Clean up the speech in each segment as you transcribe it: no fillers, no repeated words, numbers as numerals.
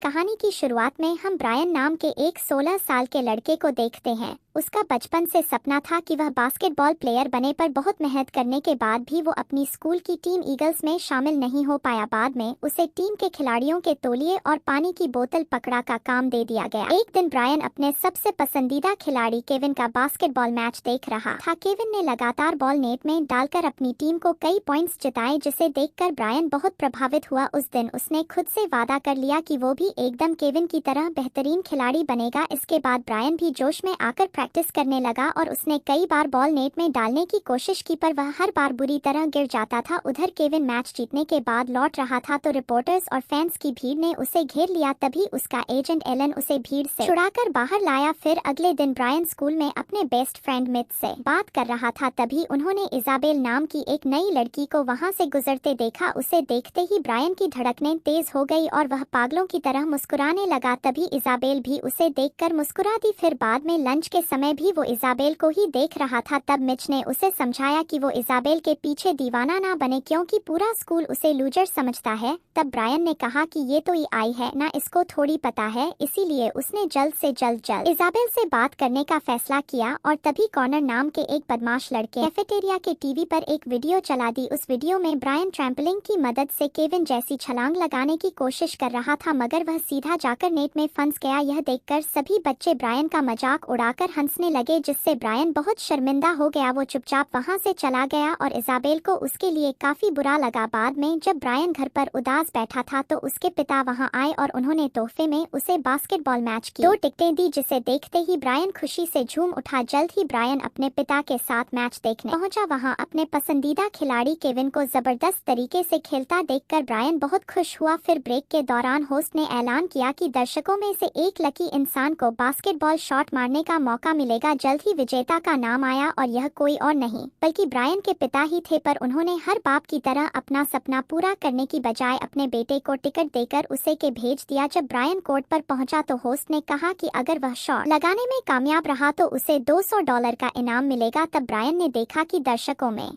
कहानी की शुरुआत में हम ब्रायन नाम के एक 16 साल के लड़के को देखते हैं। उसका बचपन से सपना था कि वह बास्केटबॉल प्लेयर बने, पर बहुत मेहनत करने के बाद भी वो अपनी स्कूल की टीम ईगल्स में शामिल नहीं हो पाया। बाद में उसे टीम के खिलाड़ियों के तौलिए और पानी की बोतल पकड़ा का काम दे दिया गया। एक दिन ब्रायन अपने सबसे पसंदीदा खिलाड़ी केविन का बास्केटबॉल मैच देख रहा था। केविन ने लगातार बॉल नेट में डालकर अपनी टीम को कई पॉइंट्स जिताए, जिसे देखकर ब्रायन बहुत प्रभावित हुआ। उस दिन उसने खुद से वादा कर लिया कि वो भी एकदम केविन की तरह बेहतरीन खिलाड़ी बनेगा। इसके बाद ब्रायन भी जोश में आकर प्रैक्टिस करने लगा और उसने कई बार बॉल नेट में डालने की कोशिश की, पर वह हर बार बुरी तरह गिर जाता था। उधर केविन मैच जीतने के बाद लौट रहा था तो रिपोर्टर्स और फैंस की भीड़ ने उसे घेर लिया। तभी उसका एजेंट एलन उसे भीड़ से छुड़ाकर बाहर लाया। फिर अगले दिन ब्रायन स्कूल में अपने बेस्ट फ्रेंड मिथ से बात कर रहा था, तभी उन्होंने इजाबेल नाम की एक नई लड़की को वहां से गुजरते देखा। उसे देखते ही ब्रायन की धड़कनें तेज हो गई और वह पागलों की तरह मुस्कुराने लगा। तभी इजाबेल भी उसे देखकर मुस्कुरा दी। फिर बाद में लंच के समय भी वो इजाबेल को ही देख रहा था। तब मिच ने उसे समझाया कि वो इजाबेल के पीछे दीवाना ना बने, क्योंकि पूरा स्कूल उसे लूजर समझता है। तब ब्रायन ने कहा कि ये तो आई है ना, इसको थोड़ी पता है। इसीलिए उसने जल्द से जल्द इजाबेल से बात करने का फैसला किया। और तभी कॉर्नर नाम के एक बदमाश लड़के कैफेटेरिया के टीवी पर एक वीडियो चला दी। उस वीडियो में ब्रायन ट्रैम्पलिंग की मदद से केविन जैसी छलांग लगाने की कोशिश कर रहा था, मगर वह सीधा जाकर नेट में फंस गया। यह देखकर सभी बच्चे ब्रायन का मजाक उड़ाकर हंसने लगे, जिससे ब्रायन बहुत शर्मिंदा हो गया। वो चुपचाप वहां से चला गया और इजाबेल को उसके लिए काफी बुरा लगा। बाद में जब ब्रायन घर पर उदास बैठा था तो उसके पिता वहां आए और उन्होंने तोहफे में उसे बास्केटबॉल मैच की 2 टिकटें दी, जिसे देखते ही ब्रायन खुशी से झूम उठा। जल्द ही ब्रायन अपने पिता के साथ मैच देखने पहुंचा। वहां अपने पसंदीदा खिलाड़ी केविन को जबरदस्त तरीके से खेलता देखकर ब्रायन बहुत खुश हुआ। फिर ब्रेक के दौरान होस्ट ने ऐलान किया कि दर्शकों में से एक लकी इंसान को बास्केटबॉल शॉट मारने का मौका मिलेगा। जल्द ही विजेता का नाम आया और यह कोई और नहीं बल्कि ब्रायन के पिता ही थे, पर उन्होंने हर बाप की तरह अपना सपना पूरा करने की बजाय अपने बेटे को टिकट देकर उसे के भेज दिया। जब ब्रायन कोर्ट पर पहुंचा तो होस्ट ने कहा कि अगर वह शॉट लगाने में कामयाब रहा तो उसे $200 का इनाम मिलेगा। तब ब्रायन ने देखा कि दर्शकों में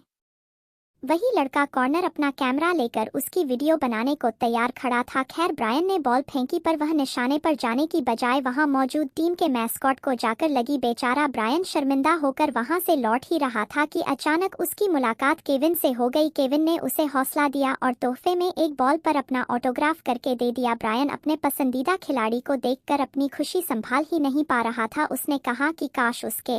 वही लड़का कॉर्नर अपना कैमरा लेकर उसकी वीडियो बनाने को तैयार खड़ा था। खैर, ब्रायन ने बॉल फेंकी पर वह निशाने पर जाने की बजाय वहां मौजूद टीम के मैस्कॉट को जाकर लगी। बेचारा ब्रायन शर्मिंदा होकर वहां से लौट ही रहा था कि अचानक उसकी मुलाकात केविन से हो गई। केविन ने उसे हौसला दिया और तोहफे में एक बॉल पर अपना ऑटोग्राफ करके दे दिया। ब्रायन अपने पसंदीदा खिलाड़ी को देखकर अपनी खुशी संभाल ही नहीं पा रहा था। उसने कहा कि काश उसके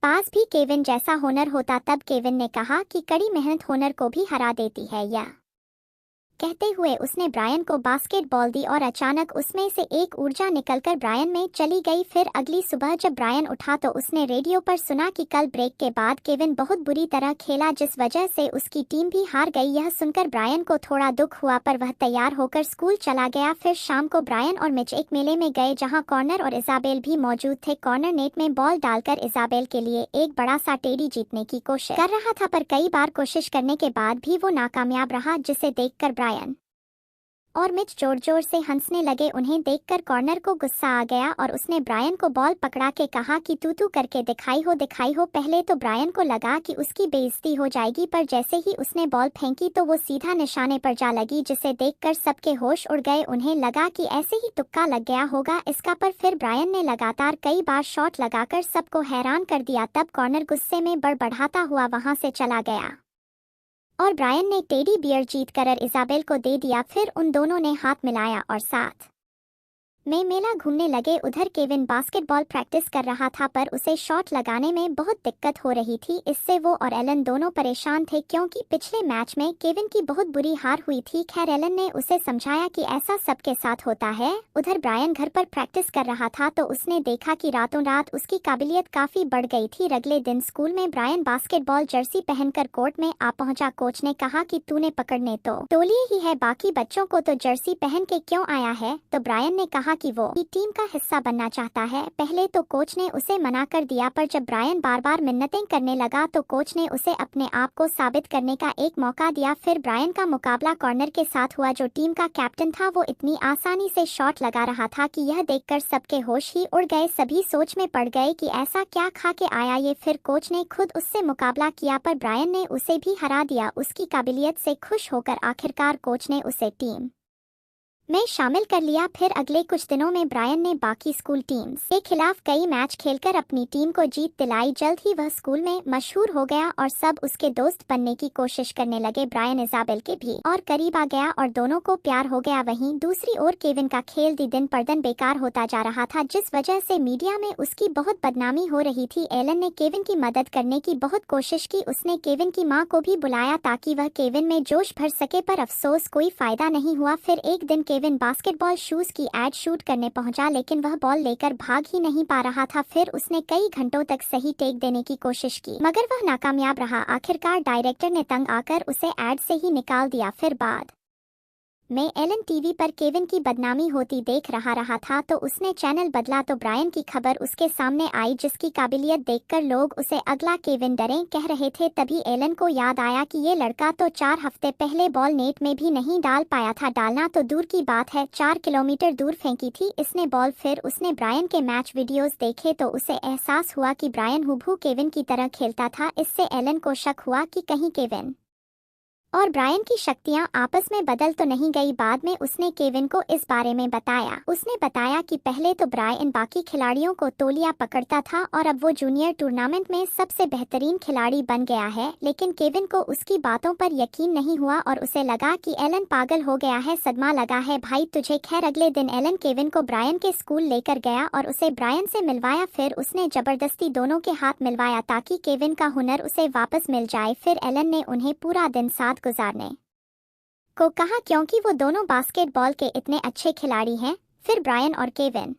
पास भी केविन जैसा हुनर होता। तब केविन ने कहा कि कड़ी मेहनत हुनर को भी हरा देती है। या कहते हुए उसने ब्रायन को बास्केटबॉल दी और अचानक उसमें से एक ऊर्जा निकलकर ब्रायन में चली गई। फिर अगली सुबह जब ब्रायन उठा तो उसने रेडियो पर सुना कि कल ब्रेक के बाद केविन बहुत बुरी तरह खेला, जिस वजह से उसकी टीम भी हार गई। यह सुनकर ब्रायन को थोड़ा दुख हुआ, पर वह तैयार होकर स्कूल चला गया। फिर शाम को ब्रायन और मिच एक मेले में गए जहाँ कॉर्नर और इजाबेल भी मौजूद थे। कॉर्नर नेट में बॉल डालकर इजाबेल के लिए एक बड़ा सा टेडी जीतने की कोशिश कर रहा था, पर कई बार कोशिश करने के बाद भी वो नाकामयाब रहा, जिसे देखकर ब्रायन और मिच जोर जोर से हंसने लगे। उन्हें देखकर कॉर्नर को गुस्सा आ गया और उसने ब्रायन को बॉल पकड़ा के कहा कि तू करके दिखाई हो। पहले तो ब्रायन को लगा कि उसकी बेइज्जती हो जाएगी, पर जैसे ही उसने बॉल फेंकी तो वो सीधा निशाने पर जा लगी, जिसे देखकर सबके होश उड़ गए। उन्हें लगा कि ऐसे ही तुक्का लग गया होगा इसका, पर फिर ब्रायन ने लगातार कई बार शॉट लगाकर सबको हैरान कर दिया। तब कॉर्नर गुस्से में बड़बड़ाता हुआ वहां से चला गया और ब्रायन ने टेडी बियर जीत कर इजाबेल को दे दिया। फिर उन दोनों ने हाथ मिलाया और साथ में मेला घूमने लगे। उधर केविन बास्केटबॉल प्रैक्टिस कर रहा था, पर उसे शॉट लगाने में बहुत दिक्कत हो रही थी। इससे वो और एलन दोनों परेशान थे, क्योंकि पिछले मैच में केविन की बहुत बुरी हार हुई थी। खैर, एलन ने उसे समझाया कि ऐसा सबके साथ होता है। उधर ब्रायन घर पर प्रैक्टिस कर रहा था तो उसने देखा कि रातों रात उसकी काबिलियत काफी बढ़ गई थी। अगले दिन स्कूल में ब्रायन बास्केटबॉल जर्सी पहनकर कोर्ट में आ पहुंचा। कोच ने कहा कि तूने पकड़ने तो तौलिए ही है, बाकी बच्चों को तो जर्सी पहन के क्यों आया है? तो ब्रायन ने कहा कि वो टीम का हिस्सा बनना चाहता है। पहले तो कोच ने उसे मना कर दिया, पर जब ब्रायन बार बार मिन्नतें करने लगा तो कोच ने उसे अपने आप को साबित करने का एक मौका दिया। फिर ब्रायन का मुकाबला कॉर्नर के साथ हुआ, जो टीम का कैप्टन था। वो इतनी आसानी से शॉट लगा रहा था कि यह देखकर सबके होश ही उड़ गए। सभी सोच में पड़ गए कि ऐसा क्या खा के आया ये। फिर कोच ने खुद उससे मुकाबला किया, पर ब्रायन ने उसे भी हरा दिया। उसकी काबिलियत से खुश होकर आखिरकार कोच ने उसे टीम में शामिल कर लिया। फिर अगले कुछ दिनों में ब्रायन ने बाकी स्कूल टीम्स के खिलाफ कई मैच खेलकर अपनी टीम को जीत दिलाई। जल्द ही वह स्कूल में मशहूर हो गया और सब उसके दोस्त बनने की कोशिश करने लगे। ब्रायन इजाबेल के भी और करीब आ गया और दोनों को प्यार हो गया। वहीं दूसरी ओर केविन का खेल दिन पर दिन बेकार होता जा रहा था, जिस वजह से मीडिया में उसकी बहुत बदनामी हो रही थी। एलन ने केविन की मदद करने की बहुत कोशिश की। उसने केविन की मां को भी बुलाया ताकि वह केविन में जोश भर सके, पर अफसोस कोई फायदा नहीं हुआ। फिर एक दिन केविन बास्केटबॉल शूज की एड शूट करने पहुंचा, लेकिन वह बॉल लेकर भाग ही नहीं पा रहा था। फिर उसने कई घंटों तक सही टेक देने की कोशिश की, मगर वह नाकामयाब रहा। आखिरकार डायरेक्टर ने तंग आकर उसे एड से ही निकाल दिया। फिर बाद में एलन टीवी पर केविन की बदनामी होती देख रहा था तो उसने चैनल बदला तो ब्रायन की खबर उसके सामने आई, जिसकी काबिलियत देखकर लोग उसे अगला केविन डरें कह रहे थे। तभी एलन को याद आया कि ये लड़का तो 4 हफ्ते पहले बॉल नेट में भी नहीं डाल पाया था। डालना तो दूर की बात है, 4 किलोमीटर दूर फेंकी थी इसने बॉल। फिर उसने ब्रायन के मैच वीडियोस देखे तो उसे एहसास हुआ कि ब्रायन हुबहू केविन की तरह खेलता था। इससे एलन को शक हुआ कि कहीं केविन और ब्रायन की शक्तियां आपस में बदल तो नहीं गई। बाद में उसने केविन को इस बारे में बताया। उसने बताया कि पहले तो ब्रायन बाकी खिलाड़ियों को तोलिया पकड़ता था और अब वो जूनियर टूर्नामेंट में सबसे बेहतरीन खिलाड़ी बन गया है। लेकिन केविन को उसकी बातों पर यकीन नहीं हुआ और उसे लगा कि एलन पागल हो गया है, सदमा लगा है भाई तुझे। खैर अगले दिन एलन केविन को ब्रायन के स्कूल लेकर गया और उसे ब्रायन से मिलवाया। फिर उसने जबरदस्ती दोनों के हाथ मिलवाया ताकि केविन का हुनर उसे वापस मिल जाए। फिर एलन ने उन्हें पूरा दिन साथ गुजारने को कहा क्योंकि वो दोनों बास्केटबॉल के इतने अच्छे खिलाड़ी हैं। फिर ब्रायन और केविन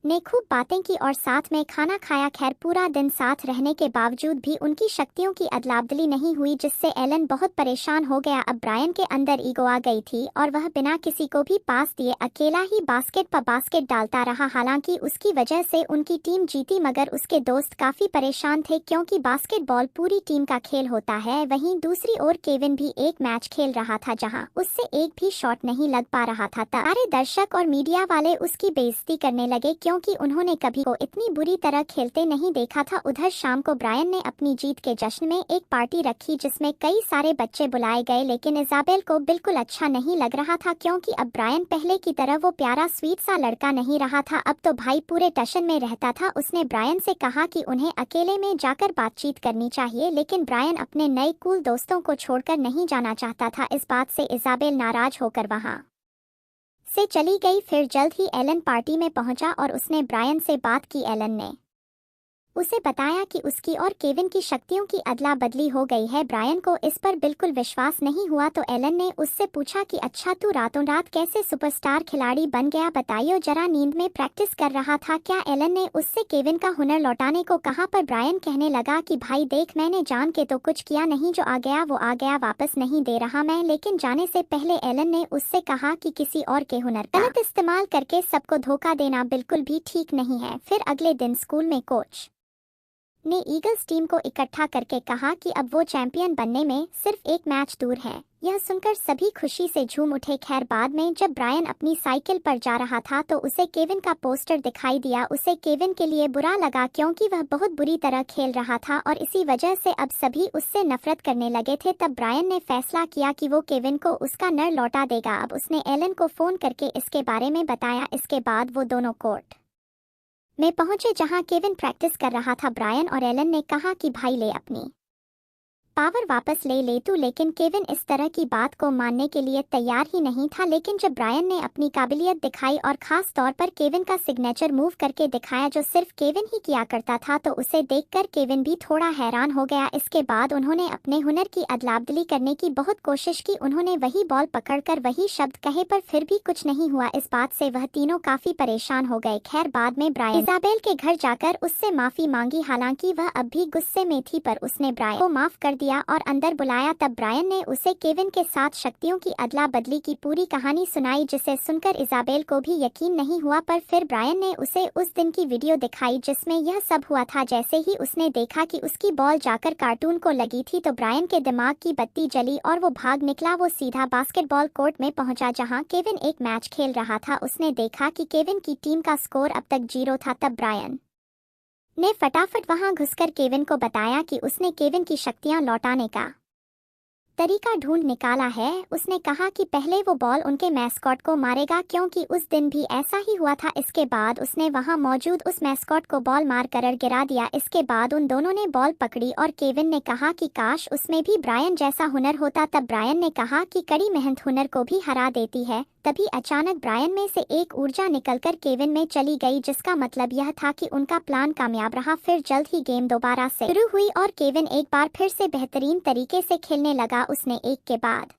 ने खूब बातें की और साथ में खाना खाया। खैर पूरा दिन साथ रहने के बावजूद भी उनकी शक्तियों की अदला-बदली नहीं हुई, जिससे एलन बहुत परेशान हो गया। अब ब्रायन के अंदर ईगो आ गई थी और वह बिना किसी को भी पास दिए अकेला ही बास्केट पर बास्केट डालता रहा। हालांकि उसकी वजह से उनकी टीम जीती, मगर उसके दोस्त काफी परेशान थे क्योंकि बास्केटबॉल पूरी टीम का खेल होता है। वहीं दूसरी ओर केविन भी एक मैच खेल रहा था जहां उससे एक भी शॉट नहीं लग पा रहा था। सारे दर्शक और मीडिया वाले उसकी बेइज्जती करने लगे क्योंकि उन्होंने कभी को इतनी बुरी तरह खेलते नहीं देखा था। उधर शाम को ब्रायन ने अपनी जीत के जश्न में एक पार्टी रखी जिसमें कई सारे बच्चे बुलाए गए, लेकिन इजाबेल को बिल्कुल अच्छा नहीं लग रहा था क्योंकि अब ब्रायन पहले की तरह वो प्यारा स्वीट सा लड़का नहीं रहा था। अब तो भाई पूरे टशन में रहता था। उसने ब्रायन से कहा कि उन्हें अकेले में जाकर बातचीत करनी चाहिए, लेकिन ब्रायन अपने नए कूल दोस्तों को छोड़कर नहीं जाना चाहता था। इस बात से इजाबेल नाराज होकर वहां से चली गई। फिर जल्द ही एलन पार्टी में पहुंचा और उसने ब्रायन से बात की। एलन ने उसे बताया कि उसकी और केविन की शक्तियों की अदला बदली हो गई है। ब्रायन को इस पर बिल्कुल विश्वास नहीं हुआ तो एलन ने उससे पूछा कि अच्छा तू रातों रात कैसे सुपरस्टार खिलाड़ी बन गया, बताइयो जरा, नींद में प्रैक्टिस कर रहा था क्या? एलन ने उससे केविन का हुनर लौटाने को कहा, पर ब्रायन कहने लगा कि भाई देख, मैंने जान के तो कुछ किया नहीं, जो आ गया वो आ गया, वापस नहीं दे रहा मैं। लेकिन जाने से पहले एलन ने उससे कहा कि किसी और के हुनर का गलत इस्तेमाल करके सबको धोखा देना बिल्कुल भी ठीक नहीं है। फिर अगले दिन स्कूल में कोच ने ईगल्स टीम को इकट्ठा करके कहा कि अब वो चैंपियन बनने में सिर्फ एक मैच दूर है। यह सुनकर सभी खुशी से झूम उठे। खैर बाद में जब ब्रायन अपनी साइकिल पर जा रहा था तो उसे केविन का पोस्टर दिखाई दिया। उसे केविन के लिए बुरा लगा क्योंकि वह बहुत बुरी तरह खेल रहा था और इसी वजह से अब सभी उससे नफरत करने लगे थे। तब ब्रायन ने फैसला किया कि वो केविन को उसका नर लौटा देगा। अब उसने एलन को फोन करके इसके बारे में बताया। इसके बाद वो दोनों कोर्ट में पहुंचे जहां केविन प्रैक्टिस कर रहा था। ब्रायन और एलन ने कहा कि भाई ले अपनी पावर वापस ले तू, लेकिन केविन इस तरह की बात को मानने के लिए तैयार ही नहीं था। लेकिन जब ब्रायन ने अपनी काबिलियत दिखाई और खास तौर पर केविन का सिग्नेचर मूव करके दिखाया जो सिर्फ केविन ही किया करता था, तो उसे देखकर केविन भी थोड़ा हैरान हो गया। इसके बाद उन्होंने अपने हुनर की अदला-बदली करने की बहुत कोशिश की। उन्होंने वही बॉल पकड़कर वही शब्द कहे, पर फिर भी कुछ नहीं हुआ। इस बात से वह तीनों काफी परेशान हो गए। खैर बाद में ब्रायन इजाबेल के घर जाकर उससे माफी मांगी। हालांकि वह अब भी गुस्से में थी, पर उसने ब्रायन को माफ कर दिया और अंदर बुलाया। तब ब्रायन ने उसे केविन के साथ शक्तियों की अदला बदली की पूरी कहानी सुनाई, जिसे सुनकर इजाबेल को भी यकीन नहीं हुआ। पर फिर ब्रायन ने उसे उस दिन की वीडियो दिखाई जिसमें यह सब हुआ था। जैसे ही उसने देखा कि उसकी बॉल जाकर कार्टून को लगी थी तो ब्रायन के दिमाग की बत्ती जली और वो भाग निकला। वो सीधा बास्केटबॉल कोर्ट में पहुंचा जहां केविन एक मैच खेल रहा था। उसने देखा कि केविन की टीम का स्कोर अब तक 0 था। तब ब्रायन ने फटाफट वहां घुसकर केविन को बताया कि उसने केविन की शक्तियां लौटाने का तरीका ढूंढ निकाला है। उसने कहा कि पहले वो बॉल उनके मैस्कॉट को मारेगा क्योंकि उस दिन भी ऐसा ही हुआ था। इसके बाद उसने वहां मौजूद उस मैस्कॉट को बॉल मार कर गिरा दिया। इसके बाद उन दोनों ने बॉल पकड़ी और केविन ने कहा कि काश उसमें भी ब्रायन जैसा हुनर होता। तब ब्रायन ने कहा कि कड़ी मेहनत हुनर को भी हरा देती है। तभी अचानक ब्रायन में से एक ऊर्जा निकलकर केविन में चली गई, जिसका मतलब यह था कि उनका प्लान कामयाब रहा। फिर जल्द ही गेम दोबारा से शुरू हुई और केविन एक बार फिर से बेहतरीन तरीके से खेलने लगा। उसने एक के बाद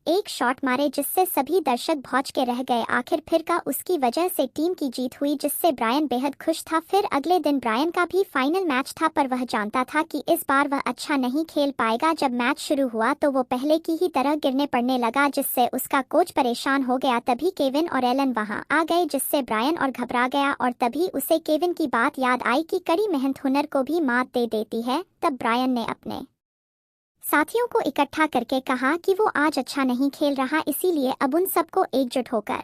एक शॉट मारे जिससे सभी दर्शक भौंच के रह गए। आखिर फिर का उसकी वजह से टीम की जीत हुई, जिससे ब्रायन बेहद खुश था। फिर अगले दिन ब्रायन का भी फाइनल मैच था, पर वह जानता था कि इस बार वह अच्छा नहीं खेल पाएगा। जब मैच शुरू हुआ तो वो पहले की ही तरह गिरने पड़ने लगा, जिससे उसका कोच परेशान हो गया। तभी केविन और एलन वहां आ गए, जिससे ब्रायन और घबरा गया और तभी उसे केविन की बात याद आई कि कड़ी मेहनत हुनर को भी मात दे देती है। तब ब्रायन ने अपने साथियों को इकट्ठा करके कहा कि वो आज अच्छा नहीं खेल रहा, इसीलिए अब उन सबको एकजुट होकर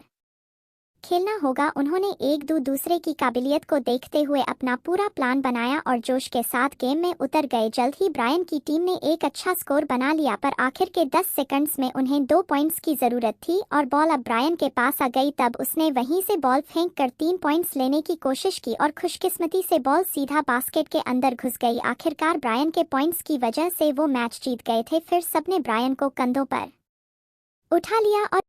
खेलना होगा। उन्होंने एक दूसरे की काबिलियत को देखते हुए अपना पूरा प्लान बनाया और जोश के साथ गेम में उतर गए। जल्द ही ब्रायन की टीम ने एक अच्छा स्कोर बना लिया, पर आखिर के 10 सेकंड्स में उन्हें 2 पॉइंट्स की जरूरत थी और बॉल अब ब्रायन के पास आ गई। तब उसने वहीं से बॉल फेंक कर 3 पॉइंट्स लेने की कोशिश की और खुशकिस्मती से बॉल सीधा बास्केट के अंदर घुस गई। आखिरकार ब्रायन के पॉइंट्स की वजह से वो मैच जीत गए थे। फिर सबने ब्रायन को कंधों पर उठा लिया और